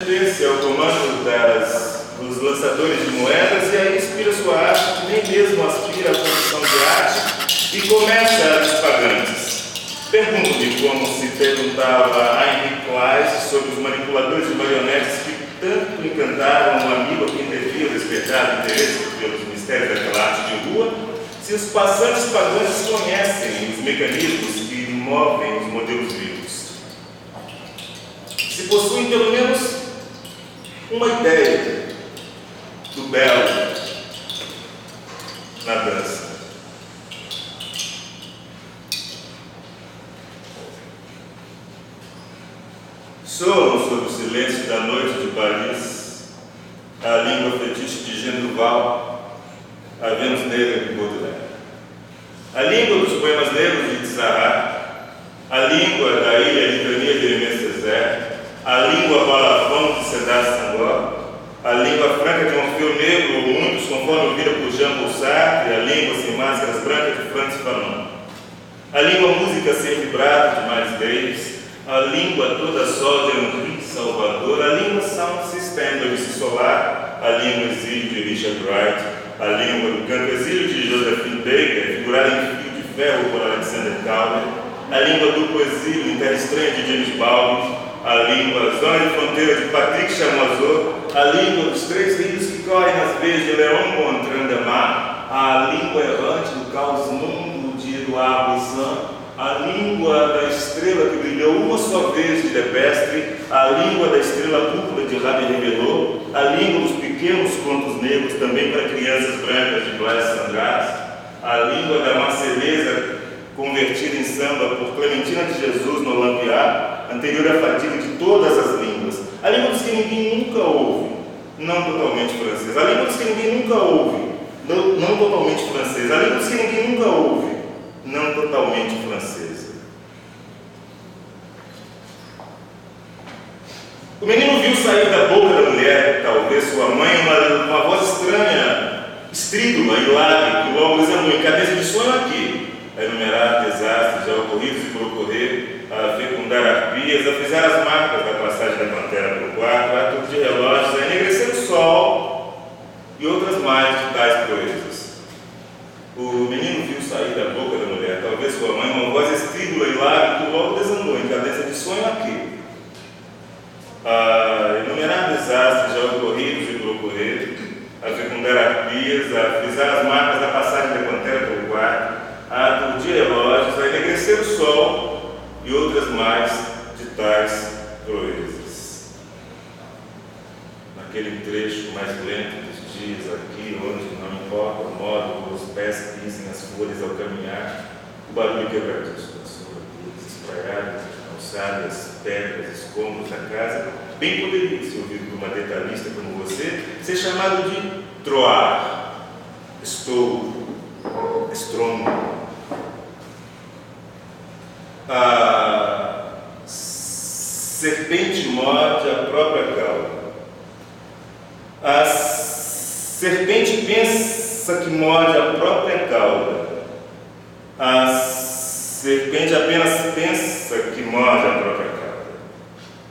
pertence ao comando dos lançadores de moedas e aí inspira sua arte, que nem mesmo aspira à condição de arte, e começa a expagantes. Pergunto-me como se perguntava a Henry Clyde sobre os manipuladores de marionetes que tanto encantaram um amigo a quem devia despertar interesse pelos mistérios daquela arte de rua, se os passantes pagantes conhecem os mecanismos que movem os modelos vivos. Se possuem pelo menos uma ideia do belo na dança. Soam sob o silêncio da noite de Paris a língua fetiche de Jean Duval, a Vênus negra de Baudelaire, a língua dos poemas negros de Tzahar, a língua da ilha litania de Aimé Césaire, a língua balafão de Cédar Senghor, a língua franca de Orfeu Negro, ou muitos, conforme ouvida por Jean Paul Sartre, a língua sem máscaras brancas de Francis Fanon, a língua música sem vibrato de Miles Davis, a língua toda só de Henri Salvador, a língua Sound System do MC Solar, a língua exílio de Richard Wright, a língua do canto exílio de Josephine Baker, figurada em fio de ferro por Alexander Calder, a língua duplo exílio em Terra Estranha de James Baldwin, a língua zona de fronteira de Patrick Chamoiseau, a língua dos três rios que correm nas veias de Léon Gontran de Mar, a língua errante do caos mundo de Edouard Brisson, a língua da estrela que brilhou uma só vez de Depestre, a língua da estrela púrpura de Rabi Revelou, a língua dos pequenos contos negros também para crianças brancas de Blaise Cendrars, a língua da Marselhesa convertida em samba por Clementina de Jesus no Olampiá, anterior à fadiga de todas as línguas, a língua dos que ninguém nunca ouve, não totalmente francesa, a língua dos que ninguém nunca ouve, não totalmente francesa, a língua dos que ninguém nunca ouve, não totalmente francesa. O menino viu sair da boca da mulher, talvez sua mãe, uma voz estranha, estrídula e larga, que logo examinou em cabeça de sonho aqui, a enumerar desastres já ocorridos e por ocorrer, a fecundar arpias, a frisar as marcas da passagem da pantera pelo quarto, a tudo de relógios, a enegrecer o sol e outras mais de tais proezas. O menino viu sair da boca da mulher, talvez sua mãe, uma voz estrídula e larga que logo desandou em cadência de sonho aqui. A enumerar desastres já ocorridos e por ocorrer, a fecundar arpias, a frisar as marcas da passagem da pantera pelo quarto, a aturdir relógios, a enegrecer o sol e outras mais de tais proezas. Naquele trecho mais lento dos dias aqui, onde não importa o modo como os pés pisem as folhas ao caminhar, o barulho quebradiço das sobradeiras espraiadas, calçadas, pedras, escombros da casa, bem poderia ser ouvido por uma detalhista como você, ser chamado de troar, estouro, estrondo. A serpente morde a própria cauda. A serpente pensa que morde a própria cauda. A serpente apenas pensa que morde a própria cauda.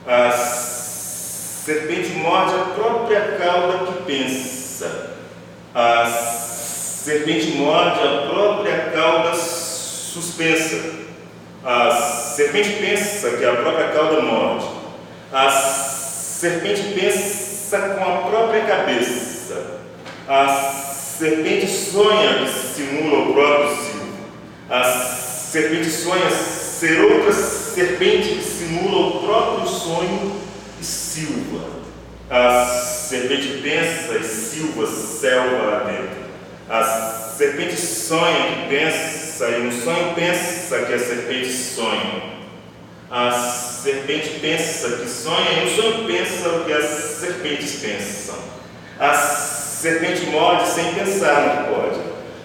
A serpente morde a própria cauda que pensa. A serpente morde a própria cauda suspensa. A serpente pensa que a própria cauda morde. A serpente pensa com a própria cabeça. A serpente sonha que simula o próprio silvo. A serpente sonha ser outra serpente que simula o próprio sonho e silva. A serpente pensa e silva selva lá dentro. A serpente sonha que pensa e no sonho pensa que a serpente sonha. A serpente pensa que sonha e no sonho pensa o que as serpentes pensam. A serpente morde sem pensar no que pode.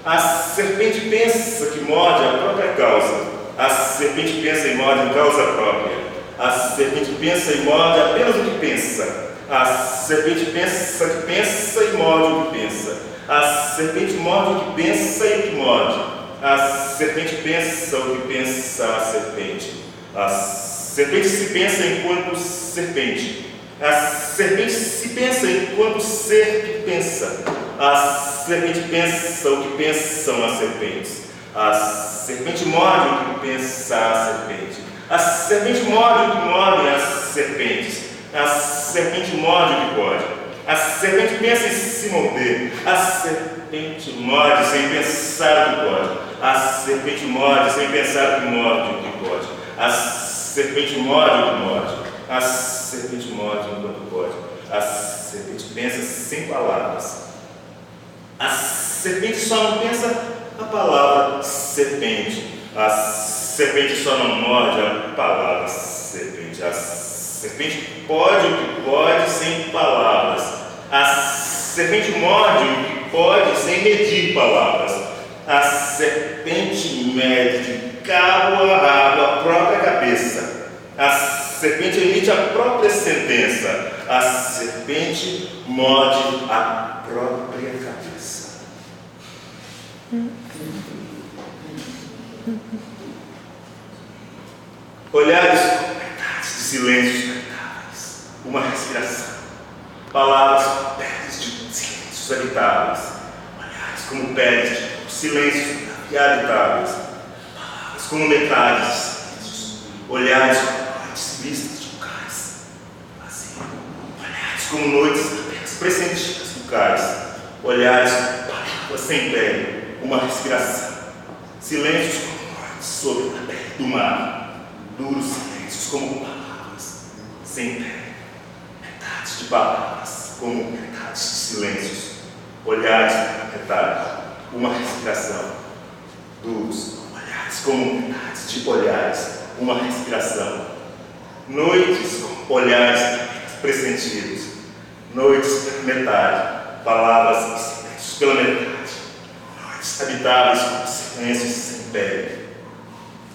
A serpente pensa que morde a própria causa. A serpente pensa e morde em causa própria. A serpente pensa e morde apenas o que pensa. A serpente pensa que pensa e morde o que pensa. A serpente morde o que pensa e o que morde. A serpente pensa o que pensa a serpente. A serpente se pensa enquanto serpente. A serpente se pensa enquanto ser que pensa. A serpente pensa o que pensam as serpentes. A serpente morde o que pensa a serpente. A serpente morde o que mordem as serpentes. A serpente morde o que pode. A serpente pensa em se morder. A serpente morde sem pensar o que pode. A serpente morde sem pensar o que morde o que pode. A serpente morde o que morde. A serpente morde enquanto pode. A serpente pensa sem palavras. A serpente só não pensa a palavra serpente. A serpente só não morde a palavra serpente. A serpente pode o que pode sem palavras. A serpente morde o que pode sem medir palavras. A serpente mede de cabo a rabo a própria cabeça. A serpente emite a própria sentença. A serpente morde a própria cabeça. Olhares completados de silêncios habitáveis. Uma respiração. Palavras como peles de silêncios habitáveis. Olhares como peles de silêncios habitáveis. Palavras como metades de silêncios. Olhares como noites vistas de lugares vazios. Olhares como noites apenas pressentidas do cais. Olhares como palavras sem pele. Uma respiração. Silêncios como mortes sobre a pele do mar. Duros silêncios como palavras sem pele. Metades de palavras como metades de silêncios. Olhares como metade. Uma respiração. Duros olhares como metades de olhares. Uma respiração. Noites como olhares pressentidos. Noites pela metade. Palavras e silêncios pela metade. Noites habitáveis como silêncios sem pele.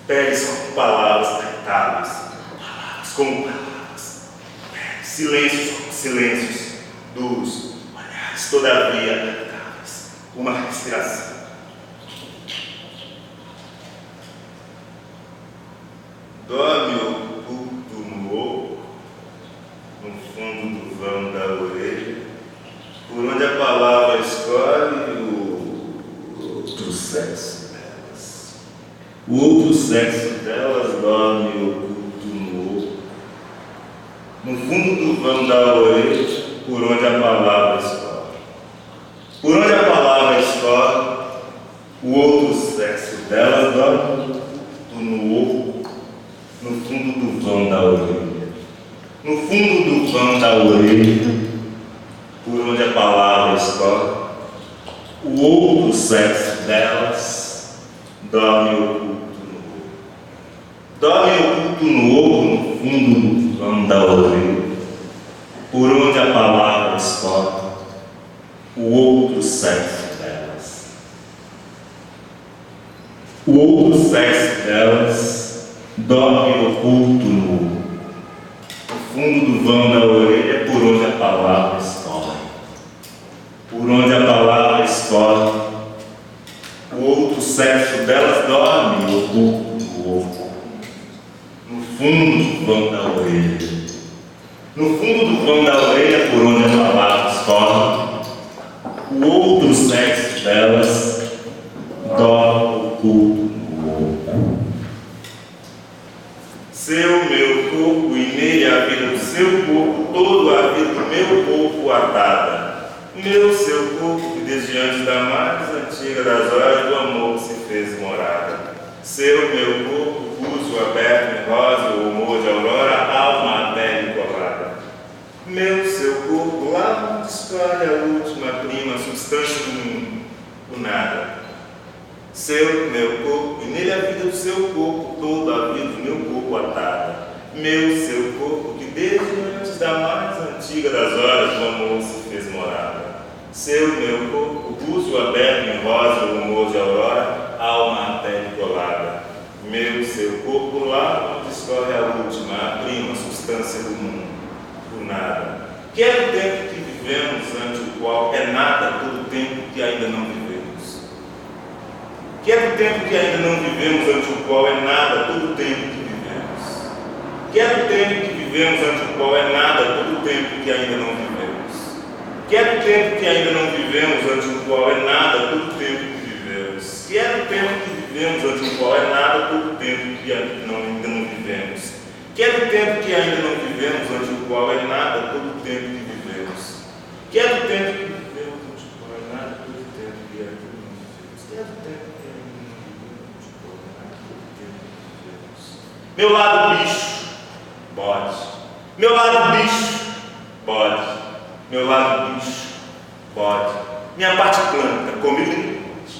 Peles como palavras habitáveis. Palavras como palavras. Peles, silêncios como silêncios. Duros olhares todavia habitáveis. Uma respiração. Dorme oculto no oco, no fundo do vão da orelha, por onde a palavra escolhe o outro sexo delas. O outro sexo delas dorme oculto no oco, no fundo do vão da orelha, por onde a palavra escolhe. Por onde a palavra escolhe, o outro sexo delas dorme oculto no oco, no fundo do vão da orelha. No fundo do vão da orelha, por onde a palavra escorre, o outro sexo delas dorme oculto no oco. Dorme oculto no oco, no fundo do vão da orelha, por onde a palavra escorre, o outro sexo delas. O outro sexo delas dorme oculto no fundo do vão da orelha, por onde a palavra escorre. Por onde a palavra escorre, o outro sexo delas dorme oculto no oco, no fundo do vão da orelha. No fundo do vão da orelha, por onde a palavra escorre, o outro sexo delas dorme oculto no oco. Seu meu corpo e nele a vida do seu corpo, todo a vida do meu corpo atada. Meu seu corpo que desde antes da mais antiga das horas do amor se fez morada. Seu meu corpo, fuso aberto em rosa, o humor de aurora, alma a pele colada. Meu seu corpo, lá onde escolhe a última prima substância do mundo, o nada. Seu, meu corpo, e nele a vida do seu corpo, toda a vida do meu corpo atada. Meu, seu corpo, que desde antes da mais antiga das horas do amor se fez morada. Seu, meu corpo, busto aberto em rosa, o humor de aurora, alma a pele colada. Meu, seu corpo, lá onde escorre a última, a prima substância do mundo, o nada. Que é o tempo que vivemos, ante o qual é nada todo o tempo que ainda não vivemos. Que é do tempo que ainda não vivemos, ante o qual é nada todo o tempo que vivemos. Que é do tempo que vivemos ante o qual é nada todo o tempo que ainda não vivemos. Quer o tempo que ainda não vivemos ante o qual é nada todo o tempo que vivemos. Quer o tempo que vivemos ante o qual é nada todo o tempo que ainda não vivemos. Quer o tempo que ainda não vivemos ante o qual é nada todo o tempo que vivemos. Quer o tempo que vivemos ante o qual é nada todo o tempo que ainda não vivemos. Quer o tempo que ainda não vivemos ante o qual é nada todo o tempo que vivemos. Meu lado bicho, bode. Meu lado bicho, bode. Meu lado bicho, bode. Minha parte planta, comigo ninguém pode.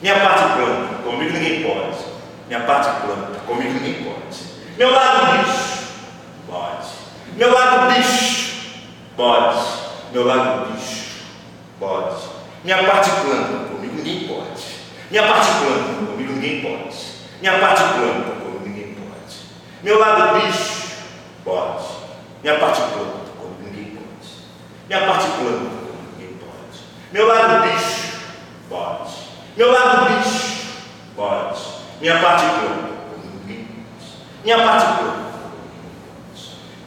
Minha parte planta, comigo ninguém pode. Minha parte planta, comigo ninguém pode. Meu lado bicho, bode. Meu lado bicho, bode. Meu lado bicho, bode. Minha parte planta, comigo ninguém pode. Minha parte planta, comigo ninguém pode. Minha parte planta, comigo ninguém pode. Meu lado bicho, bode. Minha parte planta, comigo ninguém pode. Minha parte planta, comigo ninguém pode. Meu lado bicho, bode. Meu lado bicho, bode. Minha parte planta, comigo ninguém pode. Minha parte planta,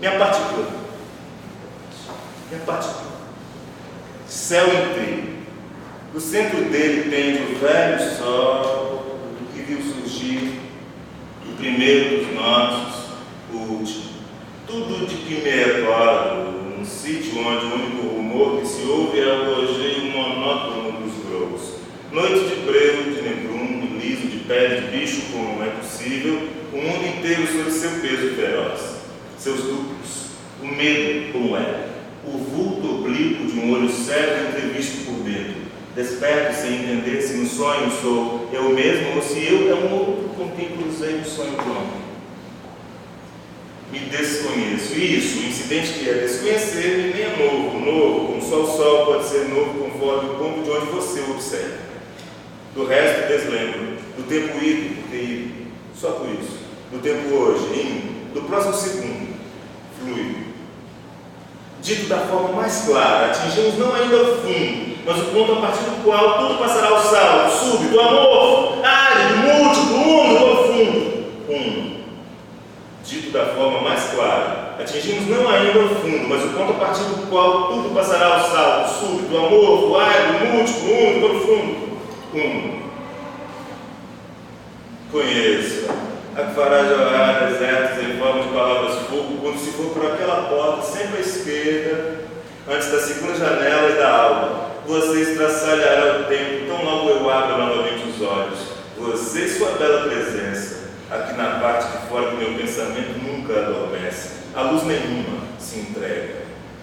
minha parte planta, minha parte planta. Céu inteiro. No centro dele tem o velho sol que viu surgir o primeiro dos nossos, o último. Tudo de que me recordo, um sítio onde o único rumor que se ouve é o gorjeio monótono dos grãos. Noite de breu, de nebrum, liso de pele de bicho como é possível, o mundo inteiro sob seu peso feroz. Seus duplos, o medo como é, o vulto oblíquo de um olho cego entrevisto por dentro. Desperto sem entender se no sonho sou eu mesmo ou se eu é um outro com quem cruzei um sonho de ontem. Me desconheço. Isso, o incidente que é desconhecer-me nem é novo. Novo, como só o sol pode ser novo conforme o ponto de onde você o observa. Do resto, deslembro. Do tempo ido, porque ido. Só por isso. Do tempo hoje, indo. Do próximo segundo, fluido. Dito da forma mais clara, atingimos não ainda o fundo, mas o ponto a partir do qual tudo passará ao salto, súbito, amor, árido, múltiplo, único, profundo. Dito da forma mais clara, atingimos não ainda o fundo, mas o ponto a partir do qual tudo passará ao salto, súbito, amor, árido, múltiplo, único, profundo. Conheço a que fará jorrar desertos em forma de palavras fogo, quando se for por aquela porta, sempre à esquerda, antes da segunda janela e da alba. Você estraçalhará o tempo, tão logo eu abro novamente os olhos. Você e sua bela presença, aqui na parte de fora do meu pensamento, nunca adormece. A luz nenhuma se entrega.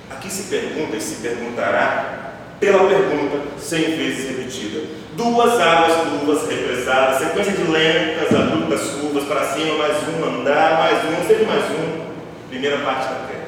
Aqui se pergunta e se perguntará, pela pergunta, 100 vezes repetida. Duas águas turvas represadas, sequência de lentas, abruptas curvas, para cima, mais um, andar, mais um, sempre mais um. Primeira parte da terra.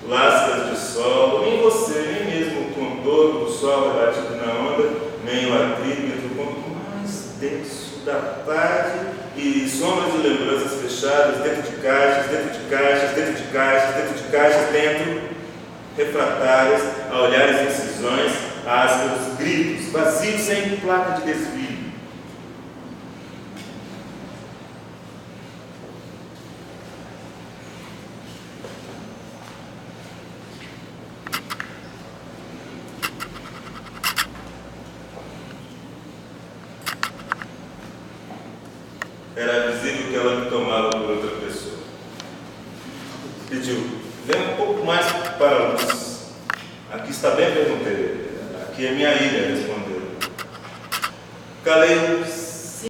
Lascas de sol, nem você, nem mesmo o contorno do sol rebatido na onda, nem o atrito entre o ponto mais denso da tarde e sombras de lembranças fechadas dentro de caixas, dentro de caixas, dentro de caixas, dentro de caixas, dentro, refratárias, a olhares e incisões, ásperos, gritos, vazios sem placa de desvio. Era visível que ela me tomava por outra pessoa. Pediu, vem um pouco mais para a luz. Aqui está bem, perguntei. Aqui é minha ilha, respondeu. Calei